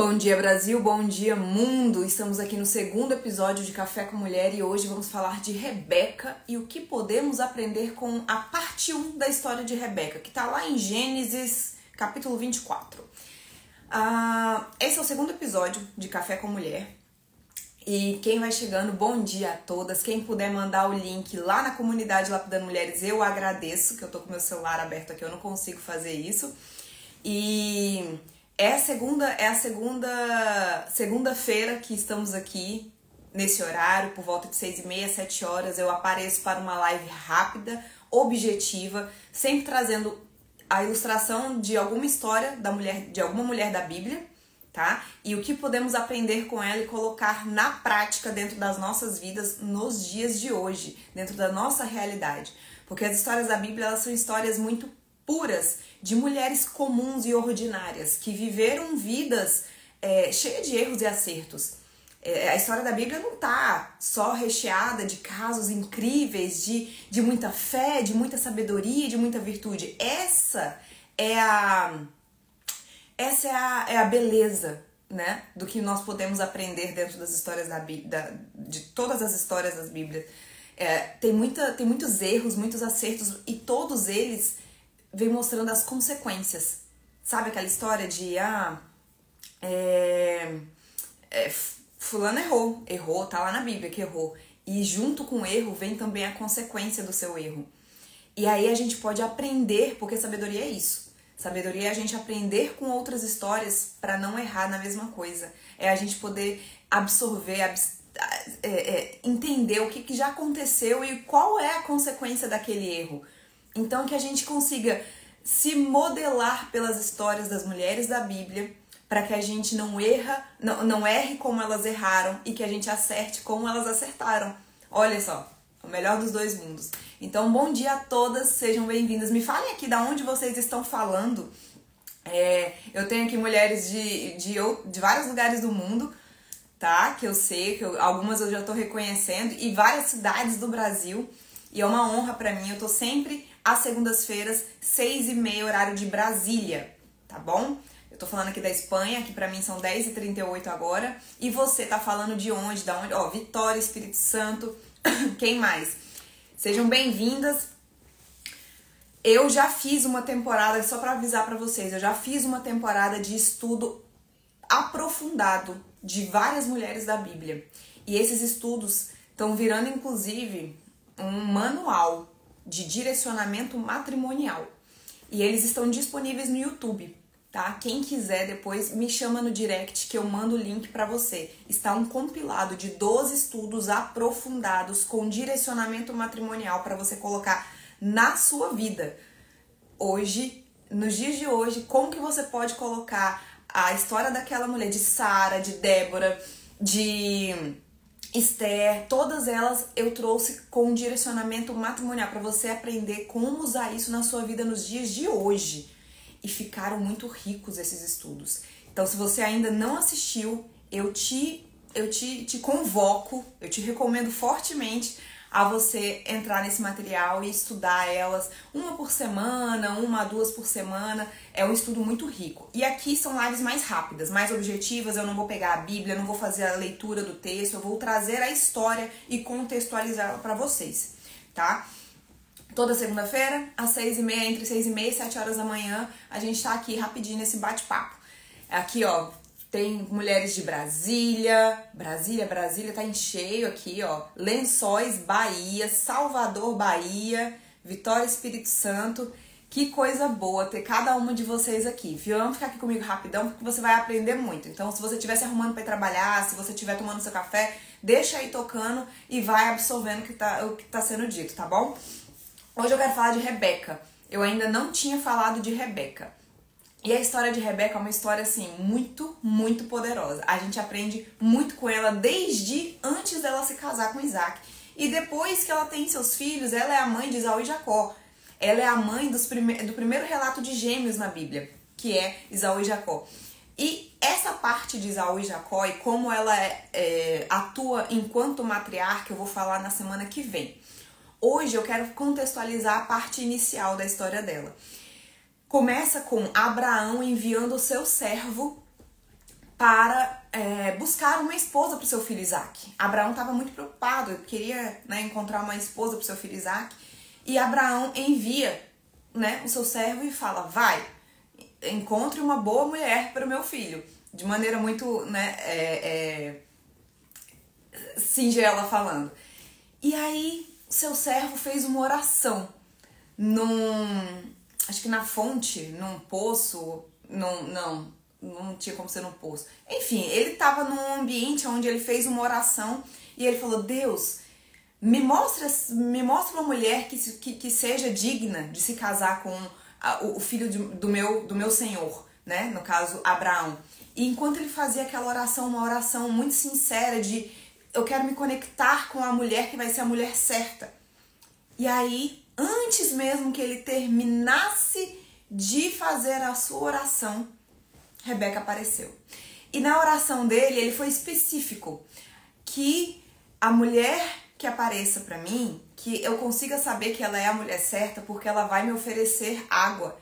Bom dia, Brasil, bom dia, mundo! Estamos aqui no segundo episódio de Café com Mulher e hoje vamos falar de Rebeca e o que podemos aprender com a parte 1 da história de Rebeca, que está lá em Gênesis, capítulo 24. Esse é o segundo episódio de Café com Mulher e quem vai chegando, bom dia a todas. Quem puder mandar o link lá na comunidade Lapidando Mulheres, eu agradeço, que eu tô com meu celular aberto aqui, eu não consigo fazer isso. E é a segunda-feira que estamos aqui nesse horário, por volta de 6h30, 7 horas. Eu apareço para uma live rápida, objetiva, sempre trazendo a ilustração de alguma história de alguma mulher da Bíblia, tá? E o que podemos aprender com ela e colocar na prática dentro das nossas vidas nos dias de hoje, dentro da nossa realidade. Porque as histórias da Bíblia, elas são histórias muito puras, de mulheres comuns e ordinárias, que viveram vidas cheias de erros e acertos. A história da Bíblia não tá só recheada de casos incríveis, de muita fé, de muita sabedoria, de muita virtude. Essa é a beleza, né, do que nós podemos aprender dentro das histórias da Bíblia, de todas as histórias das Bíblias. Tem muitos erros, muitos acertos, e todos eles vem mostrando as consequências. Sabe aquela história de fulano errou, tá lá na Bíblia que errou. E junto com o erro vem também a consequência do seu erro. E aí a gente pode aprender, porque sabedoria é isso. Sabedoria é a gente aprender com outras histórias para não errar na mesma coisa. É a gente poder absorver, entender o que já aconteceu e qual é a consequência daquele erro. Então que a gente consiga se modelar pelas histórias das mulheres da Bíblia, para que a gente não erre como elas erraram e que a gente acerte como elas acertaram. Olha só, o melhor dos dois mundos. Então, bom dia a todas, sejam bem-vindas. Me falem aqui de onde vocês estão falando. Eu tenho aqui mulheres de vários lugares do mundo, tá? Que eu sei, algumas eu já tô reconhecendo, e várias cidades do Brasil. E é uma honra pra mim, eu tô sempre às segundas-feiras, 6h30, horário de Brasília, tá bom? Eu tô falando aqui da Espanha, que pra mim são 10h38 agora. E você tá falando de onde? Da onde? Ó, Vitória, Espírito Santo, quem mais? Sejam bem-vindas. Eu já fiz uma temporada, só pra avisar pra vocês, eu já fiz uma temporada de estudo aprofundado de várias mulheres da Bíblia. E esses estudos estão virando, inclusive, um manual de direcionamento matrimonial. E eles estão disponíveis no YouTube, tá? Quem quiser depois me chama no direct que eu mando o link para você. Está um compilado de 12 estudos aprofundados com direcionamento matrimonial para você colocar na sua vida. Hoje, nos dias de hoje, como que você pode colocar a história daquela mulher, de Sara, de Débora, de Esther, todas elas eu trouxe com um direcionamento matrimonial para você aprender como usar isso na sua vida nos dias de hoje. E ficaram muito ricos esses estudos. Então, se você ainda não assistiu, eu te convoco, eu te recomendo fortemente a você entrar nesse material e estudar elas uma por semana, uma a duas por semana. É um estudo muito rico. E aqui são lives mais rápidas, mais objetivas. Eu não vou pegar a Bíblia, não vou fazer a leitura do texto, eu vou trazer a história e contextualizá-la para vocês, tá? Toda segunda-feira, às 6h30, entre 6h30 e 7 horas da manhã, a gente tá aqui rapidinho nesse bate-papo. Aqui, ó, tem mulheres de Brasília, tá em cheio aqui, ó. Lençóis, Bahia, Salvador, Bahia, Vitória, Espírito Santo. Que coisa boa ter cada uma de vocês aqui, viu? Vamos ficar aqui comigo rapidão, porque você vai aprender muito. Então, se você estiver se arrumando para ir trabalhar, se você estiver tomando seu café, deixa aí tocando e vai absorvendo o que tá sendo dito, tá bom? Hoje eu quero falar de Rebeca. Eu ainda não tinha falado de Rebeca. E a história de Rebeca é uma história, assim, muito, muito poderosa. A gente aprende muito com ela desde antes dela se casar com Isaac. E depois que ela tem seus filhos, ela é a mãe de Esaú e Jacó. Ela é a mãe do primeiro relato de gêmeos na Bíblia, que é Esaú e Jacó. E essa parte de Esaú e Jacó e como ela atua enquanto matriarca, eu vou falar na semana que vem. Hoje eu quero contextualizar a parte inicial da história dela. Começa com Abraão enviando o seu servo para buscar uma esposa para o seu filho Isaac. Abraão estava muito preocupado, ele queria, né, encontrar uma esposa para o seu filho Isaac. E Abraão envia, né, o seu servo e fala, vai, encontre uma boa mulher para o meu filho. De maneira muito, né, singela falando. E aí, seu servo fez uma oração acho que na fonte, num poço, não tinha como ser num poço. Enfim, ele estava num ambiente onde ele fez uma oração e ele falou, Deus, me mostra uma mulher que seja digna de se casar com o filho do meu senhor, né? No caso, Abraão. E enquanto ele fazia aquela oração, uma oração muito sincera de eu quero me conectar com a mulher que vai ser a mulher certa. E aí, antes mesmo que ele terminasse de fazer a sua oração, Rebeca apareceu. E na oração dele, ele foi específico, que a mulher que apareça para mim, que eu consiga saber que ela é a mulher certa, porque ela vai me oferecer água.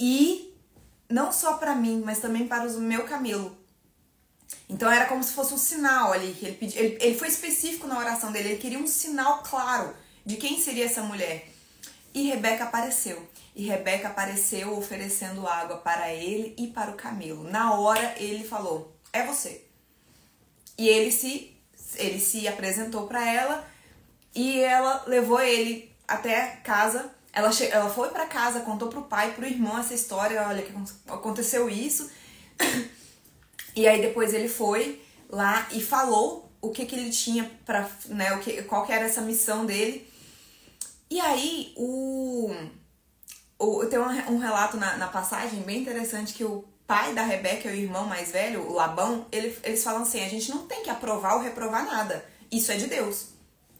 E não só para mim, mas também para o meu camelo. Então era como se fosse um sinal ali, que ele pediu. Ele foi específico na oração dele, ele queria um sinal claro de quem seria essa mulher. E Rebeca apareceu. E Rebeca apareceu oferecendo água para ele e para o camelo. Na hora ele falou, é você. E ele se apresentou para ela e ela levou ele até casa. Ela foi para casa, contou pro pai, pro irmão essa história, olha que aconteceu isso. E aí depois ele foi lá e falou o que ele tinha para, né, qual que era essa missão dele. E aí tem um relato na passagem bem interessante que o pai da Rebeca, o irmão mais velho, o Labão, eles falam assim, a gente não tem que aprovar ou reprovar nada. Isso é de Deus.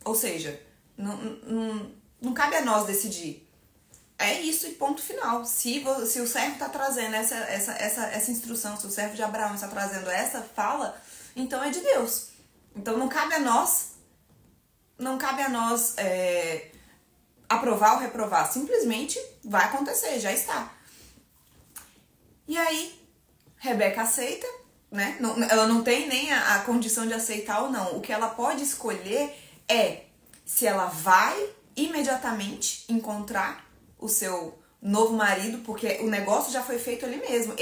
Ou seja, não cabe a nós decidir. É isso e ponto final. Se o servo está trazendo essa instrução, se o servo de Abraão está trazendo essa fala, então é de Deus. Então não cabe a nós aprovar ou reprovar. Simplesmente vai acontecer, já está. E aí, Rebeca aceita, né? Ela não tem nem a condição de aceitar ou não. O que ela pode escolher é se ela vai imediatamente encontrar o seu novo marido, porque o negócio já foi feito ali mesmo.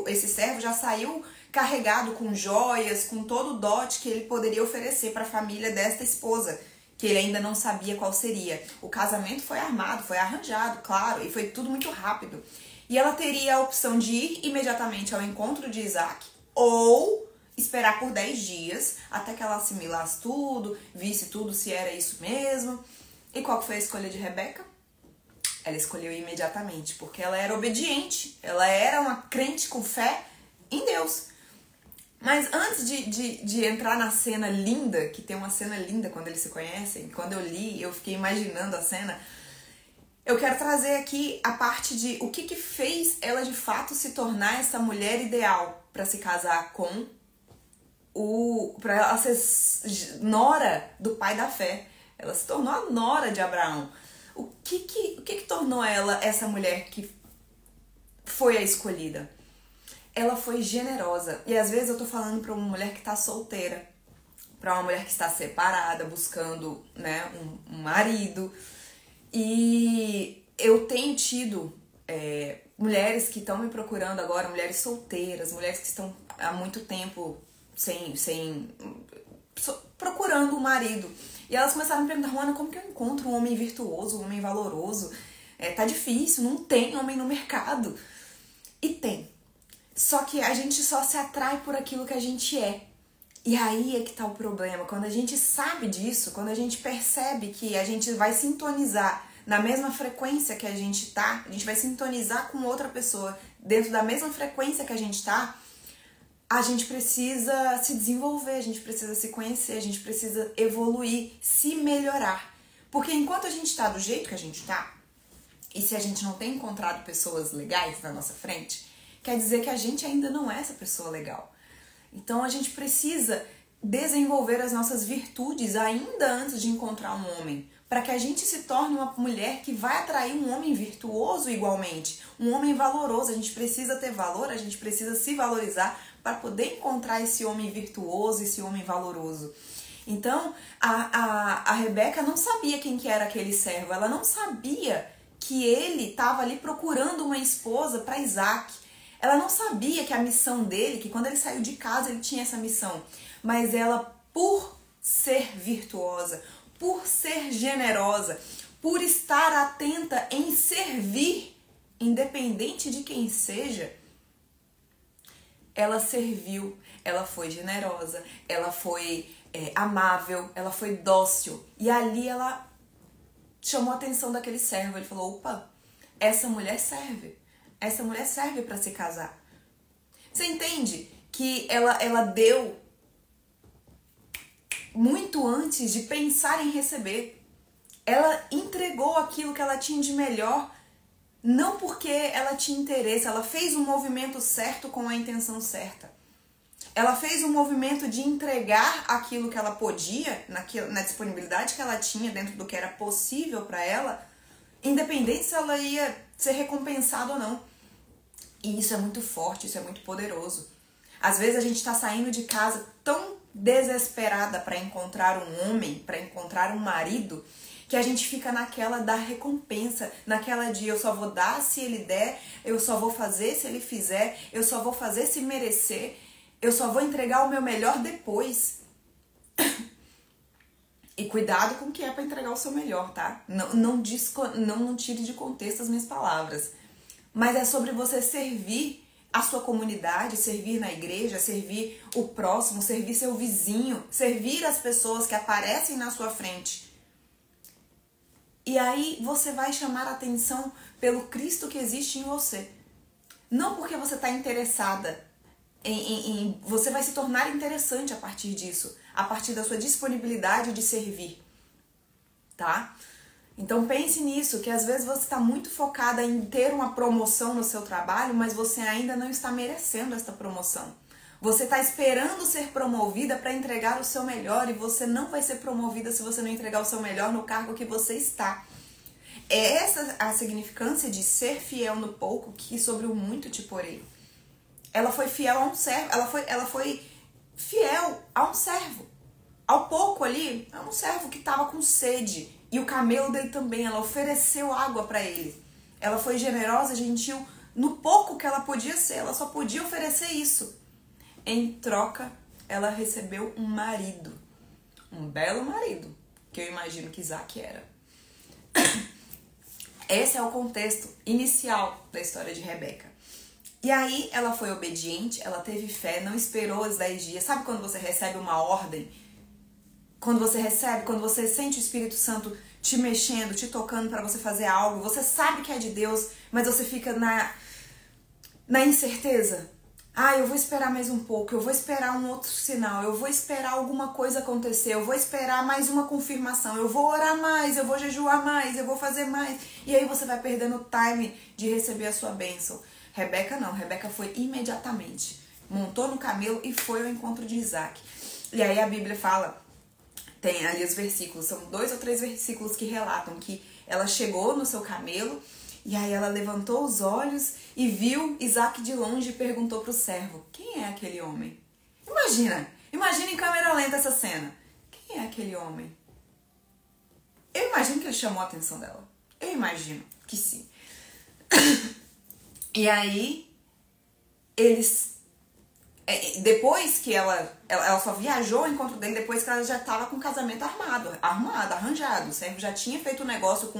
Esse servo já saiu carregado com joias, com todo o dote que ele poderia oferecer para a família desta esposa, que ele ainda não sabia qual seria. O casamento foi armado, foi arranjado, claro, e foi tudo muito rápido. E ela teria a opção de ir imediatamente ao encontro de Isaac ou esperar por 10 dias até que ela assimilasse tudo, visse tudo se era isso mesmo. E qual foi a escolha de Rebeca? Ela escolheu imediatamente, porque ela era obediente, ela era uma crente com fé em Deus. Mas antes de entrar na cena linda, que tem uma cena linda quando eles se conhecem, quando eu li, eu fiquei imaginando a cena, eu quero trazer aqui a parte de o que fez ela de fato se tornar essa mulher ideal para se casar com para ela ser nora do pai da fé. Ela se tornou a nora de Abraão. O que tornou ela essa mulher que foi a escolhida? Ela foi generosa. E às vezes eu tô falando pra uma mulher que tá solteira, pra uma mulher que está separada, buscando, né, um marido. E eu tenho tido mulheres que estão me procurando agora, mulheres solteiras, mulheres que estão há muito tempo procurando um marido. E elas começaram a me perguntar, Juana, como que eu encontro um homem virtuoso, um homem valoroso? Tá difícil, não tem homem no mercado. E tem. Só que a gente só se atrai por aquilo que a gente é. E aí é que tá o problema. Quando a gente sabe disso, quando a gente percebe que a gente vai sintonizar na mesma frequência que a gente tá, a gente vai sintonizar com outra pessoa dentro da mesma frequência que a gente tá, a gente precisa se desenvolver, a gente precisa se conhecer, a gente precisa evoluir, se melhorar. Porque enquanto a gente tá do jeito que a gente tá, e se a gente não tem encontrado pessoas legais na nossa frente, quer dizer que a gente ainda não é essa pessoa legal. Então a gente precisa desenvolver as nossas virtudes ainda antes de encontrar um homem, para que a gente se torne uma mulher que vai atrair um homem virtuoso igualmente, um homem valoroso. A gente precisa ter valor, a gente precisa se valorizar para poder encontrar esse homem virtuoso, esse homem valoroso. Então, a Rebeca não sabia quem que era aquele servo, ela não sabia que ele estava ali procurando uma esposa para Isaac. Ela não sabia que a missão dele, que quando ele saiu de casa ele tinha essa missão. Mas ela, por ser virtuosa, por ser generosa, por estar atenta em servir, independente de quem seja, ela serviu, ela foi generosa, ela foi amável, ela foi dócil. E ali ela chamou a atenção daquele servo. Ele falou, opa, essa mulher serve para se casar. Você entende que ela deu muito antes de pensar em receber. Ela entregou aquilo que ela tinha de melhor, não porque ela tinha interesse, ela fez um movimento certo com a intenção certa. Ela fez um movimento de entregar aquilo que ela podia, na disponibilidade que ela tinha, dentro do que era possível para ela, independente se ela ia ser recompensada ou não. E isso é muito forte, isso é muito poderoso. Às vezes a gente está saindo de casa tão desesperada para encontrar um homem, para encontrar um marido, que a gente fica naquela da recompensa, naquela de eu só vou dar se ele der, eu só vou fazer se ele fizer, eu só vou fazer se merecer, eu só vou entregar o meu melhor depois. E cuidado com o que é para entregar o seu melhor, tá? Não tire de contexto as minhas palavras. Mas é sobre você servir a sua comunidade, servir na igreja, servir o próximo, servir seu vizinho, servir as pessoas que aparecem na sua frente. E aí você vai chamar a atenção pelo Cristo que existe em você. Não porque você está interessada você vai se tornar interessante a partir disso, a partir da sua disponibilidade de servir, tá? Então pense nisso, que às vezes você está muito focada em ter uma promoção no seu trabalho, mas você ainda não está merecendo esta promoção. Você está esperando ser promovida para entregar o seu melhor e você não vai ser promovida se você não entregar o seu melhor no cargo que você está. É essa a significância de ser fiel no pouco, que sobre o muito te porei. Ela foi fiel a um servo, ela foi fiel a um servo. Ao pouco ali, a um servo que estava com sede. E o camelo dele também, ela ofereceu água para ele. Ela foi generosa, gentil, no pouco que ela podia ser, ela só podia oferecer isso. Em troca, ela recebeu um marido. Um belo marido, que eu imagino que Isaac era. Esse é o contexto inicial da história de Rebeca. E aí ela foi obediente, ela teve fé, não esperou os 10 dias. Sabe quando você recebe uma ordem? Quando você sente o Espírito Santo te mexendo, te tocando para você fazer algo, você sabe que é de Deus, mas você fica na incerteza. Eu vou esperar mais um pouco, eu vou esperar um outro sinal, eu vou esperar alguma coisa acontecer, eu vou esperar mais uma confirmação, eu vou orar mais, eu vou jejuar mais, eu vou fazer mais. E aí você vai perdendo o time de receber a sua bênção. Rebeca não, Rebeca foi imediatamente, montou no camelo e foi ao encontro de Isaac. E aí a Bíblia fala, tem ali os versículos, são 2 ou 3 versículos que relatam que ela chegou no seu camelo e aí ela levantou os olhos e viu Isaac de longe e perguntou para o servo, quem é aquele homem? Imagina em câmera lenta essa cena. Quem é aquele homem? Eu imagino que ele chamou a atenção dela. Eu imagino que sim. E aí, depois que ela só viajou ao encontro dele, depois que ela já estava com o casamento arranjado. O servo já tinha feito o negócio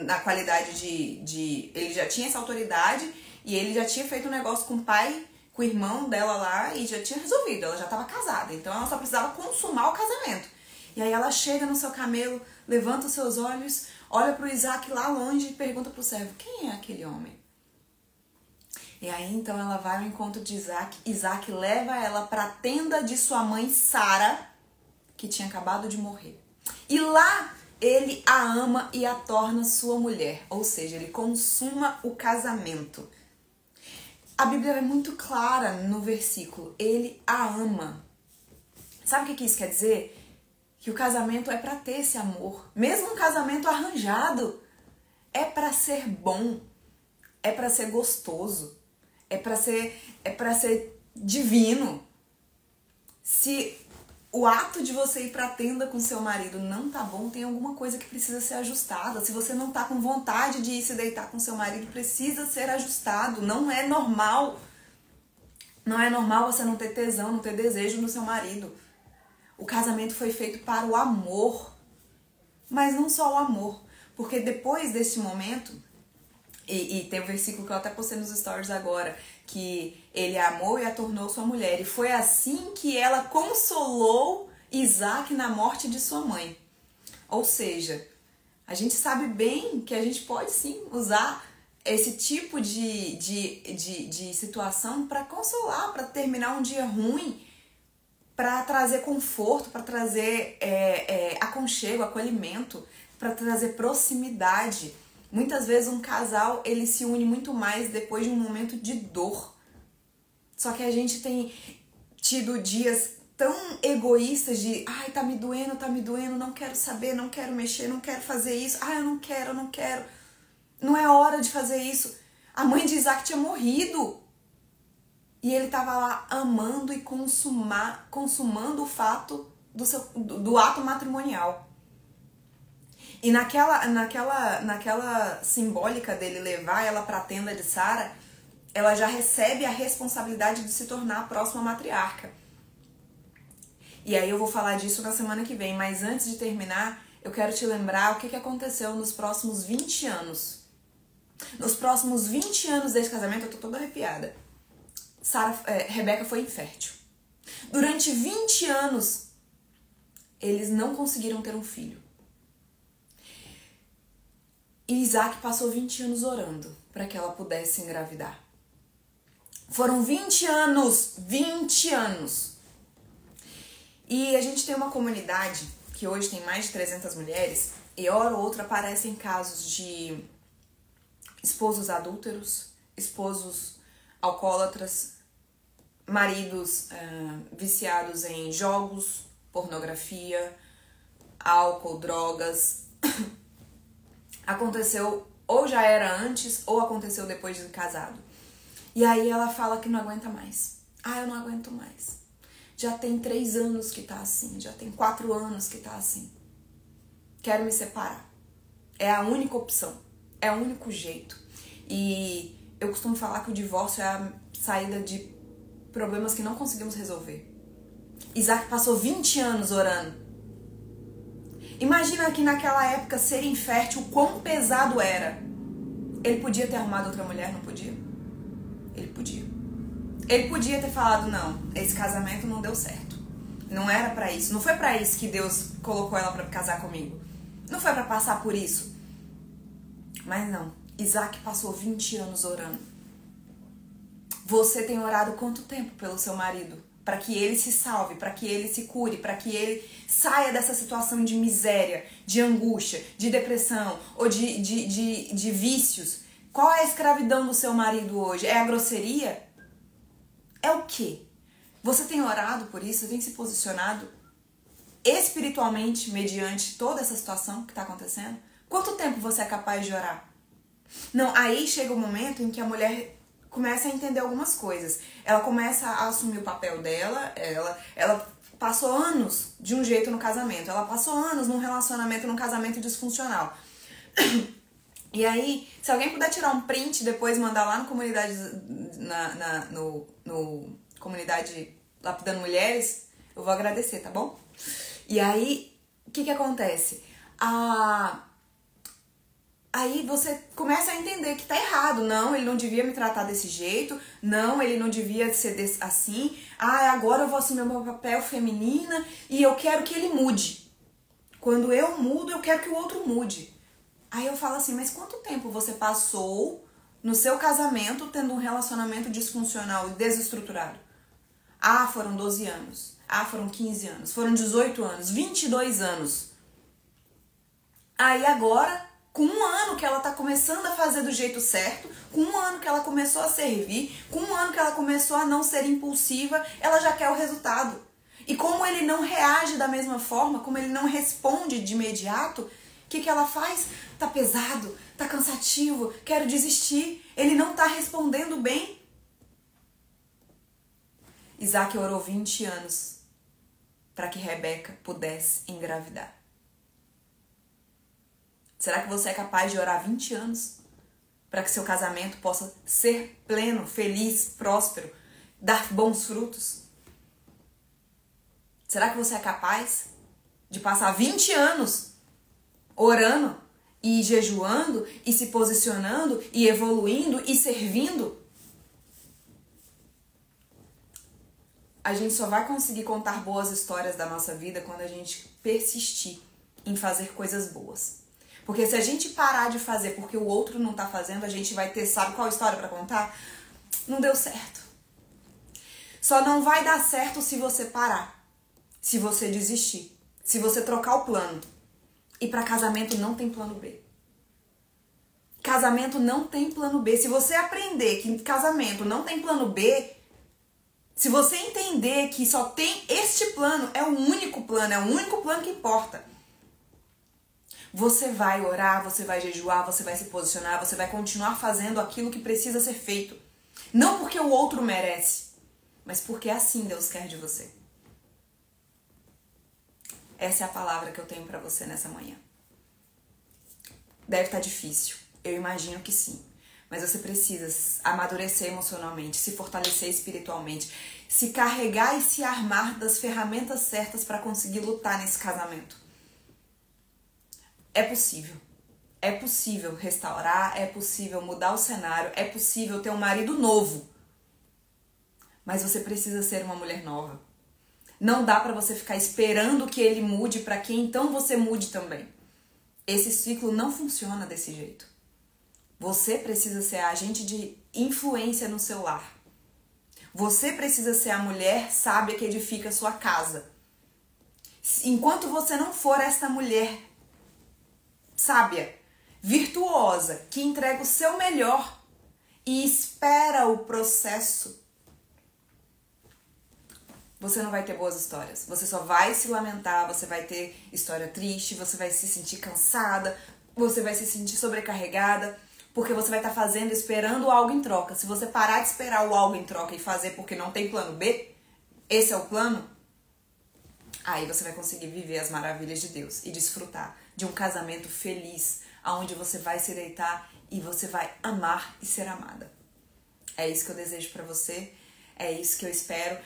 na qualidade ele já tinha essa autoridade e ele já tinha feito o negócio com o pai, com o irmão dela lá e já tinha resolvido. Ela já estava casada, então ela só precisava consumar o casamento. E aí ela chega no seu camelo, levanta os seus olhos, olha para o Isaac lá longe e pergunta para o servo, quem é aquele homem? E aí, então, ela vai ao encontro de Isaac. Isaac leva ela para a tenda de sua mãe, Sara, que tinha acabado de morrer. E lá, ele a ama e a torna sua mulher. Ou seja, ele consuma o casamento. A Bíblia é muito clara no versículo. Ele a ama. Sabe o que isso quer dizer? Que o casamento é para ter esse amor. Mesmo um casamento arranjado, é para ser bom. É para ser gostoso. É para ser divino. Se o ato de você ir pra tenda com seu marido não tá bom, tem alguma coisa que precisa ser ajustada. Se você não tá com vontade de ir se deitar com seu marido, precisa ser ajustado. Não é normal. Não é normal você não ter tesão, não ter desejo no seu marido. O casamento foi feito para o amor. Mas não só o amor. Porque depois deste momento, e tem um versículo que eu até postei nos stories agora, que ele a amou e a tornou sua mulher. E foi assim que ela consolou Isaac na morte de sua mãe. Ou seja, a gente sabe bem que a gente pode sim usar esse tipo de situação para consolar, para terminar um dia ruim, para trazer conforto, para trazer aconchego, acolhimento, para trazer proximidade. Muitas vezes um casal, ele se une muito mais depois de um momento de dor. Só que a gente tem tido dias tão egoístas de ai, tá me doendo, não quero saber, não quero mexer, não quero fazer isso. Ai, eu não quero. Não é hora de fazer isso. A mãe de Isaac tinha morrido. E ele tava lá amando e consumando o fato do ato matrimonial. E naquela simbólica dele levar ela para a tenda de Sara, ela já recebe a responsabilidade de se tornar a próxima matriarca. E aí eu vou falar disso na semana que vem, mas antes de terminar, eu quero te lembrar o que aconteceu nos próximos 20 anos. Nos próximos 20 anos desse casamento, eu tô toda arrepiada. Rebeca foi infértil. Durante 20 anos, eles não conseguiram ter um filho. E Isaac passou 20 anos orando para que ela pudesse engravidar. Foram 20 anos! 20 anos! E a gente tem uma comunidade que hoje tem mais de 300 mulheres e hora ou outra aparecem casos de esposos adúlteros, esposos alcoólatras, maridos viciados em jogos, pornografia, álcool, drogas. Aconteceu, ou já era antes, ou aconteceu depois de casado. E aí ela fala que não aguenta mais. Ah, eu não aguento mais. Já tem 3 anos que tá assim, já tem 4 anos que tá assim. Quero me separar. É a única opção, é o único jeito. E eu costumo falar que o divórcio é a saída de problemas que não conseguimos resolver. Isaac passou 20 anos orando. Imagina que naquela época ser infértil, o quão pesado era. Ele podia ter arrumado outra mulher, não podia? Ele podia. Ele podia ter falado, não, esse casamento não deu certo. Não era pra isso. Não foi pra isso que Deus colocou ela pra casar comigo. Não foi pra passar por isso. Mas não. Isaac passou 20 anos orando. Você tem orado quanto tempo pelo seu marido? Para que ele se salve, para que ele se cure, para que ele saia dessa situação de miséria, de angústia, de depressão ou de vícios. Qual é a escravidão do seu marido hoje? É a grosseria? É o quê? Você tem orado por isso? Você tem se posicionado espiritualmente mediante toda essa situação que está acontecendo? Quanto tempo você é capaz de orar? Não, aí chega o momento em que a mulher começa a entender algumas coisas. Ela começa a assumir o papel dela, ela passou anos de um jeito no casamento, ela passou anos num relacionamento, num casamento disfuncional. E aí, se alguém puder tirar um print depois mandar lá no comunidade, no comunidade Lapidando Mulheres, eu vou agradecer, tá bom? E aí, o que acontece? Aí você começa a entender que tá errado. Não, ele não devia me tratar desse jeito. Não, ele não devia ser assim. Ah, agora eu vou assumir o meu papel feminina e eu quero que ele mude. Quando eu mudo, eu quero que o outro mude. Aí eu falo assim, mas quanto tempo você passou no seu casamento tendo um relacionamento disfuncional e desestruturado? Ah, foram 12 anos. Ah, foram 15 anos. Foram 18 anos. 22 anos. Aí agora, com 1 ano que ela tá começando a fazer do jeito certo, com 1 ano que ela começou a servir, com 1 ano que ela começou a não ser impulsiva, ela já quer o resultado. E como ele não reage da mesma forma, como ele não responde de imediato, o que ela faz? Tá pesado, tá cansativo, quero desistir. Ele não tá respondendo bem. Isaac orou 20 anos para que Rebeca pudesse engravidar. Será que você é capaz de orar 20 anos para que seu casamento possa ser pleno, feliz, próspero, dar bons frutos? Será que você é capaz de passar 20 anos orando e jejuando e se posicionando e evoluindo e servindo? A gente só vai conseguir contar boas histórias da nossa vida quando a gente persistir em fazer coisas boas. Porque se a gente parar de fazer porque o outro não tá fazendo, a gente vai ter, sabe qual história pra contar? Não deu certo. Só não vai dar certo se você parar, se você desistir, se você trocar o plano. E pra casamento não tem plano B. Casamento não tem plano B. Se você aprender que casamento não tem plano B, se você entender que só tem este plano, é o único plano que importa. Você vai orar, você vai jejuar, você vai se posicionar, você vai continuar fazendo aquilo que precisa ser feito. Não porque o outro merece, mas porque assim Deus quer de você. Essa é a palavra que eu tenho pra você nessa manhã. Deve estar difícil, eu imagino que sim. Mas você precisa amadurecer emocionalmente, se fortalecer espiritualmente, se carregar e se armar das ferramentas certas para conseguir lutar nesse casamento. É possível. É possível restaurar, é possível mudar o cenário, é possível ter um marido novo. Mas você precisa ser uma mulher nova. Não dá para você ficar esperando que ele mude para que então você mude também. Esse ciclo não funciona desse jeito. Você precisa ser a agente de influência no seu lar. Você precisa ser a mulher sábia que edifica a sua casa. Enquanto você não for essa mulher sábia, virtuosa, que entrega o seu melhor e espera o processo, você não vai ter boas histórias. Você só vai se lamentar, você vai ter história triste, você vai se sentir cansada, você vai se sentir sobrecarregada, porque você vai estar fazendo, esperando algo em troca. Se você parar de esperar o algo em troca e fazer porque não tem plano B, esse é o plano, aí você vai conseguir viver as maravilhas de Deus e desfrutar de um casamento feliz, onde você vai se deitar e você vai amar e ser amada. É isso que eu desejo pra você, é isso que eu espero.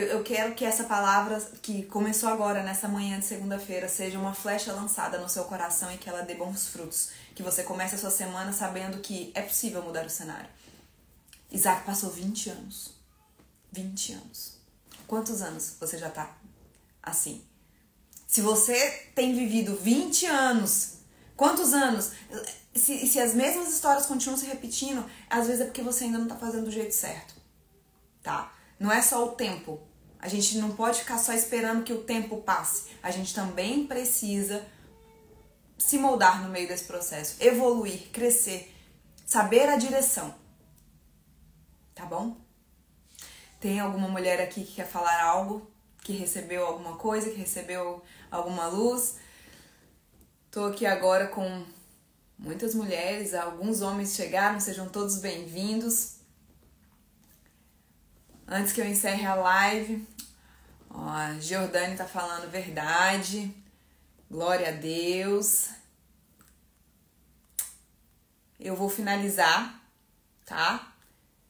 Eu quero que essa palavra que começou agora, nessa manhã de segunda-feira, seja uma flecha lançada no seu coração e que ela dê bons frutos. Que você comece a sua semana sabendo que é possível mudar o cenário. Isaac passou 20 anos. 20 anos. Quantos anos você já tá assim? Se você tem vivido 20 anos, quantos anos? Se as mesmas histórias continuam se repetindo, às vezes é porque você ainda não tá fazendo do jeito certo. Tá? Não é só o tempo. A gente não pode ficar só esperando que o tempo passe. A gente também precisa se moldar no meio desse processo. Evoluir, crescer, saber a direção. Tá bom? Tem alguma mulher aqui que quer falar algo? Que recebeu alguma coisa? Que recebeu alguma luz? Tô aqui agora com muitas mulheres. Alguns homens chegaram. Sejam todos bem-vindos. Antes que eu encerre a live, ó, a Giordane tá falando verdade. Glória a Deus. Eu vou finalizar, tá?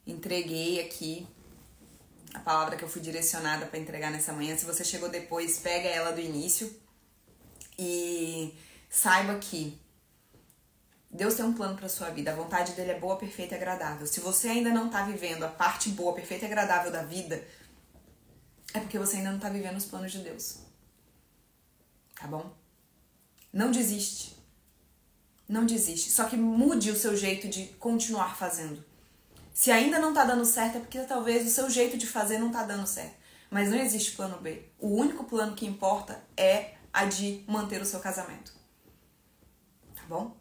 Entreguei aqui a palavra que eu fui direcionada para entregar nessa manhã. Se você chegou depois, pega ela do início e saiba que Deus tem um plano para sua vida. A vontade dele é boa, perfeita e agradável. Se você ainda não tá vivendo a parte boa, perfeita e agradável da vida, é porque você ainda não tá vivendo os planos de Deus. Tá bom? Não desiste. Não desiste. Só que mude o seu jeito de continuar fazendo. Se ainda não tá dando certo, é porque talvez o seu jeito de fazer não tá dando certo. Mas não existe plano B. O único plano que importa é a de manter o seu casamento. Tá bom?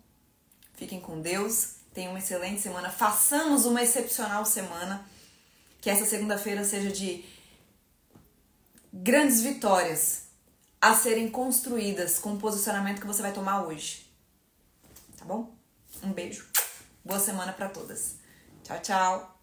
Fiquem com Deus, tenham uma excelente semana, façamos uma excepcional semana, que essa segunda-feira seja de grandes vitórias a serem construídas com o posicionamento que você vai tomar hoje. Tá bom? Um beijo. Boa semana pra todas. Tchau, tchau.